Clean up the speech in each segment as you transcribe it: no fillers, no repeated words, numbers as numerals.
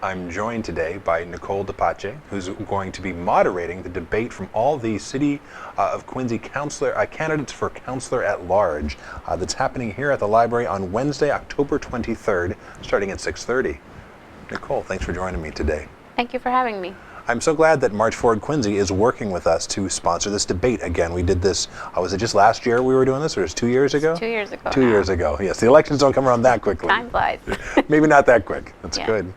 I'm joined today by Nicole DePace, who's going to be moderating the debate from all the City of Quincy candidates for Councilor at Large that's happening here at the library on Wednesday, October 23rd, starting at 6:30. Nicole, thanks for joining me today. Thank you for having me. I'm so glad that March Forward Quincy is working with us to sponsor this debate again. We did this, was it just last year we were doing this, or was it 2 years ago? 2 years ago. 2 years ago, yes. The elections don't come around that quickly. Time flies. Maybe not that quick. That's Yeah. good.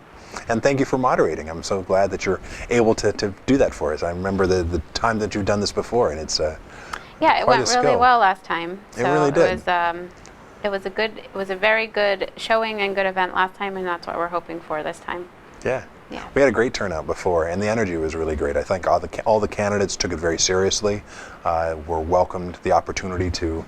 And thank you for moderating. I'm so glad that you're able to do that for us. I remember the time that you've done this before, and it's yeah, it quite went a really skill. well last time. It really did. It was a very good showing and good event last time, and that's what we're hoping for this time. Yeah. Yeah. We had a great turnout before, and the energy was really great. I think all the candidates took it very seriously, were welcomed the opportunity to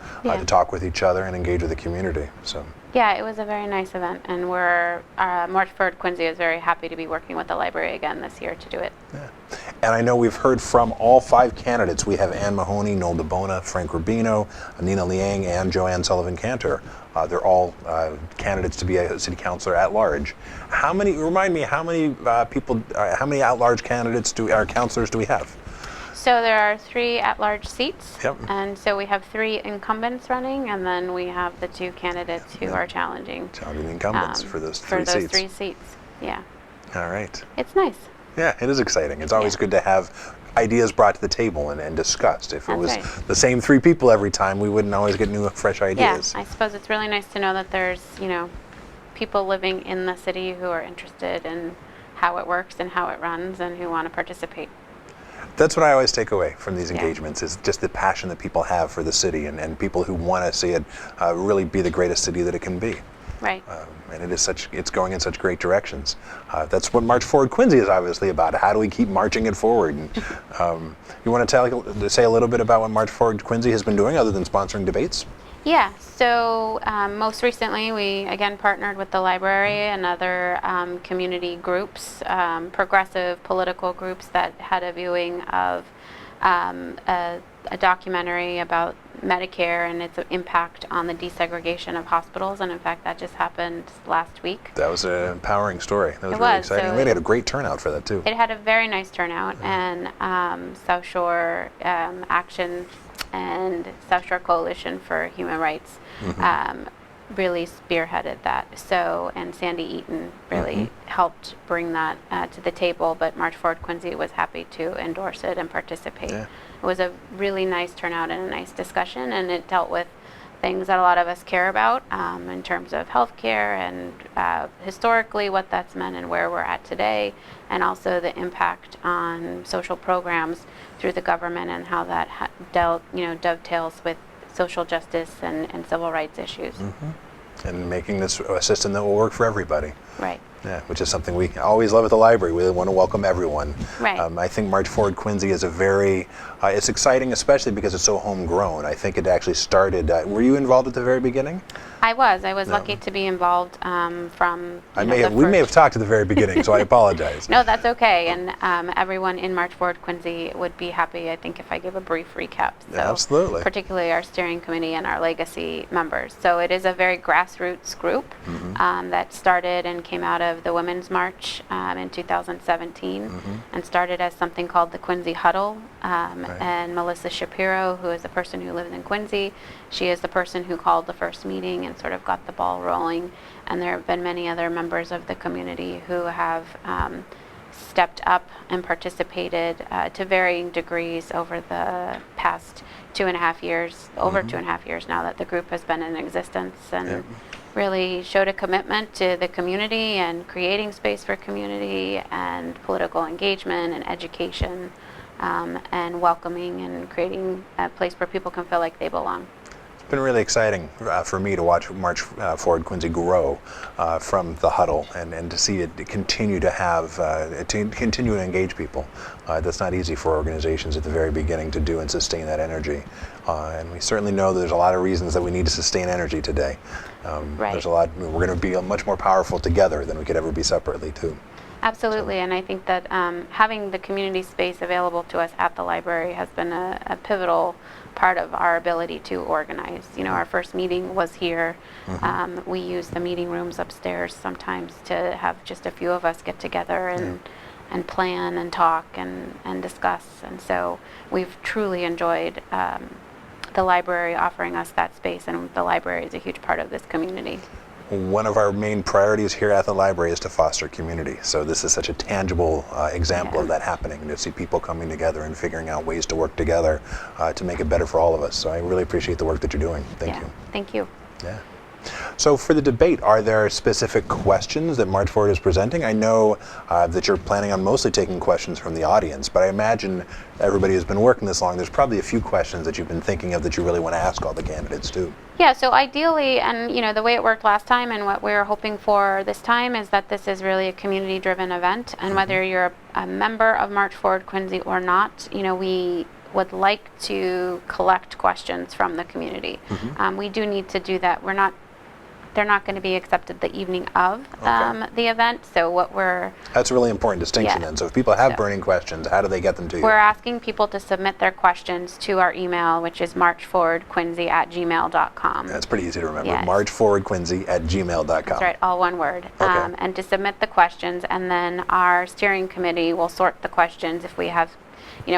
talk with each other and engage with the community. So. Yeah, it was a very nice event, and we're March Forward Quincy is very happy to be working with the library again this year to do it. Yeah. And I know we've heard from all 5 candidates. We have Ann Mahoney, Noel DeBona, Frank Rubino, Nina Liang, and Joanne Sullivan-Cantor. They're all candidates to be a city councilor at large. Remind me, how many at-large candidates councilors do we have? So there are 3 at-large seats, Yep. and so we have 3 incumbents running, and then we have the 2 candidates who are challenging Challenging incumbents for those 3 seats. For those 3 seats, yeah. All right. It's nice. Yeah, it is exciting. It's always good to have ideas brought to the table and discussed. If it was the same 3 people every time, we wouldn't always get new, fresh ideas. Yeah, I suppose it's really nice to know that there's, people living in the city who are interested in how it works and how it runs and who want to participate. That's what I always take away from these engagements is just the passion that people have for the city and people who want to see it really be the greatest city that it can be. Right. And it's going in such great directions. That's what March Forward Quincy is obviously about. How do we keep marching it forward? And, you want to say a little bit about what March Forward Quincy has been doing other than sponsoring debates? Yeah, so most recently we again partnered with the library and other community groups, progressive political groups that had a viewing of a documentary about Medicare and its impact on the desegregation of hospitals, and in fact that just happened last week. That was an empowering story. That was It really was, exciting. so We had a great turnout for that too. It had a very nice turnout, and South Shore Action and South Shore Coalition for Human Rights really spearheaded that. So, and Sandy Eaton really helped bring that to the table, but March Forward Quincy was happy to endorse it and participate. Yeah. It was a really nice turnout and a nice discussion, and it dealt with things that a lot of us care about in terms of healthcare and historically what that's meant and where we're at today, and also the impact on social programs through the government and how that dovetails with social justice and civil rights issues. And making this a system that will work for everybody. Right. Yeah, which is something we always love at the library. We want to welcome everyone. Right. I think March Forward Quincy is it's exciting, especially because it's so homegrown. I think it actually started, were you involved at the very beginning? I was lucky to be involved from we may have talked at the very beginning, so I apologize. No, that's okay, and everyone in March Forward Quincy would be happy, I think, if I give a brief recap. So absolutely. Particularly our steering committee and our legacy members. So it is a very grassroots group that started and came out of the Women's March in 2017 and started as something called the Quincy Huddle. And Melissa Shapiro, who is the person who lives in Quincy, she is the person who called the first meeting and sort of got the ball rolling. And there have been many other members of the community who have stepped up and participated to varying degrees over the past 2.5 years, over 2.5 years now that the group has been in existence, and really showed a commitment to the community and creating space for community and political engagement and education and welcoming and creating a place where people can feel like they belong. It's been really exciting for me to watch March Forward Quincy grow from the huddle and to see it continue to continue to engage people. That's not easy for organizations at the very beginning to do and sustain that energy. And we certainly know that there's a lot of reasons that we need to sustain energy today. Right. There's a lot. We're going to be much more powerful together than we could ever be separately too. Absolutely, and I think that having the community space available to us at the library has been a pivotal part of our ability to organize. You know, our first meeting was here. We use the meeting rooms upstairs sometimes to have just a few of us get together and plan and talk and discuss. And so we've truly enjoyed the library offering us that space, and the library is a huge part of this community. One of our main priorities here at the library is to foster community. So this is such a tangible example of that happening, to see people coming together and figuring out ways to work together to make it better for all of us. So I really appreciate the work that you're doing. Thank you. Thank you. Yeah. So for the debate, are there specific questions that March Forward is presenting? I know that you're planning on mostly taking questions from the audience, but I imagine everybody who's been working this long, there's probably a few questions that you've been thinking of that you really want to ask all the candidates too. Yeah, so ideally, and you know, the way it worked last time and what we're hoping for this time is that this is really a community-driven event, and whether you're a member of March Forward Quincy or not, you know, we would like to collect questions from the community. We do need to do that. They're not going to be accepted the evening of the event. So That's a really important distinction then. So if people have burning questions, how do they get them to you? We're asking people to submit their questions to our email, which is marchforwardquincy@gmail.com. That's pretty easy to remember. Yes. marchforwardquincy@gmail.com. That's right, all one word. Okay. And to submit the questions, and then our steering committee will sort the questions. If we have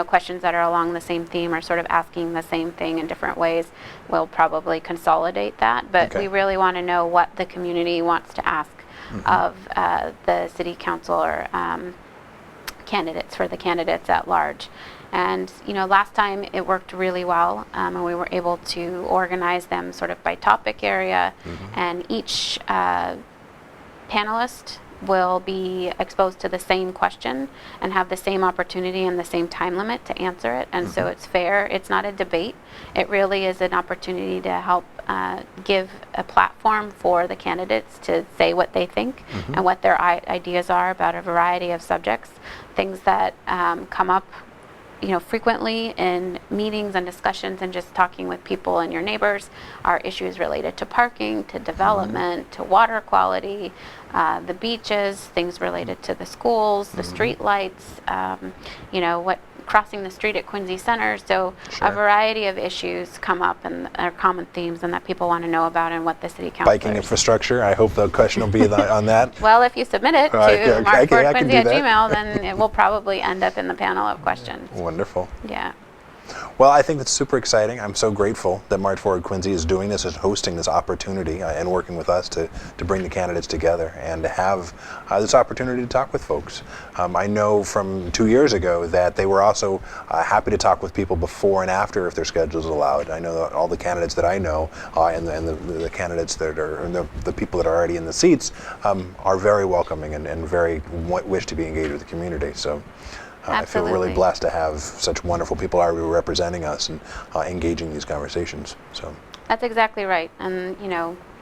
questions that are along the same theme or sort of asking the same thing in different ways, we'll probably consolidate that. But we really want to know what the community wants to ask of the city council or candidates, for the candidates at large. And last time it worked really well, and we were able to organize them sort of by topic area, and each panelist will be exposed to the same question and have the same opportunity and the same time limit to answer it. And so it's fair. It's not a debate. It really is an opportunity to help give a platform for the candidates to say what they think and what their ideas are about a variety of subjects, things that come up frequently in meetings and discussions and just talking with people and your neighbors, are issues related to parking, to development, to water quality, the beaches, things related to the schools, the street lights, what crossing the street at Quincy Center. So a variety of issues come up and are common themes and that people want to know about, and what the city council. Biking infrastructure, I hope the question will be on that. Well, if you submit it to marchforwardquincy@gmail, then it will probably end up in the panel of questions. Wonderful. Yeah. Well, I think that's super exciting. I'm so grateful that March Forward Quincy is doing this, is hosting this opportunity and working with us to bring the candidates together and to have this opportunity to talk with folks. I know from 2 years ago that they were also happy to talk with people before and after if their schedules allowed. I know that all the candidates that I know and the candidates that are, the people that are already in the seats are very welcoming and very wish to be engaged with the community. So. I feel really blessed to have such wonderful people already representing us and engaging these conversations. So that's exactly right. And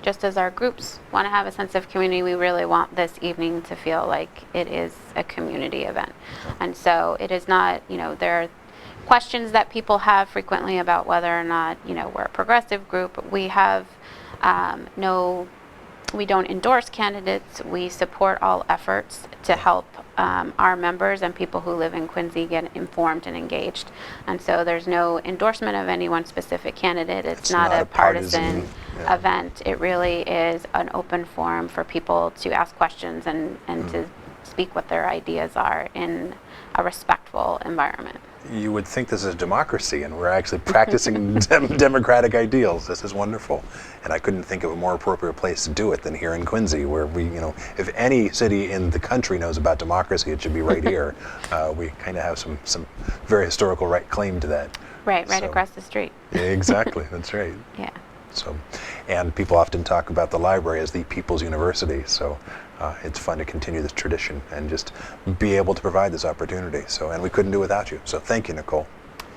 just as our groups want to have a sense of community, we really want this evening to feel like it is a community event. And so it is not, there are questions that people have frequently about whether or not we're a progressive group. We have we don't endorse candidates. We support all efforts to help our members and people who live in Quincy get informed and engaged. And so there's no endorsement of any one specific candidate. It's not a partisan event. It really is an open forum for people to ask questions and to speak what their ideas are in a respectful environment. You would think this is democracy, and we're actually practicing democratic ideals. This is wonderful, and I couldn't think of a more appropriate place to do it than here in Quincy, where we, if any city in the country knows about democracy, it should be right here. We kind of have some very historical claim to that. Right across the street. Exactly, that's right. Yeah. So, and people often talk about the library as the people's university. So. It's fun to continue this tradition and just be able to provide this opportunity. So, and we couldn't do it without you. So thank you, Nicole.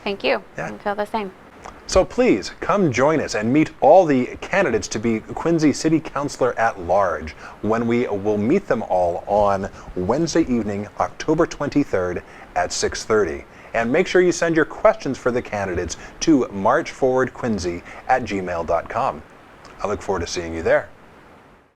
Thank you. Yeah. I feel the same. So please come join us and meet all the candidates to be Quincy City Councilor at Large when we will meet them all on Wednesday evening, October 23rd at 6:30. And make sure you send your questions for the candidates to marchforwardquincy@gmail.com. I look forward to seeing you there.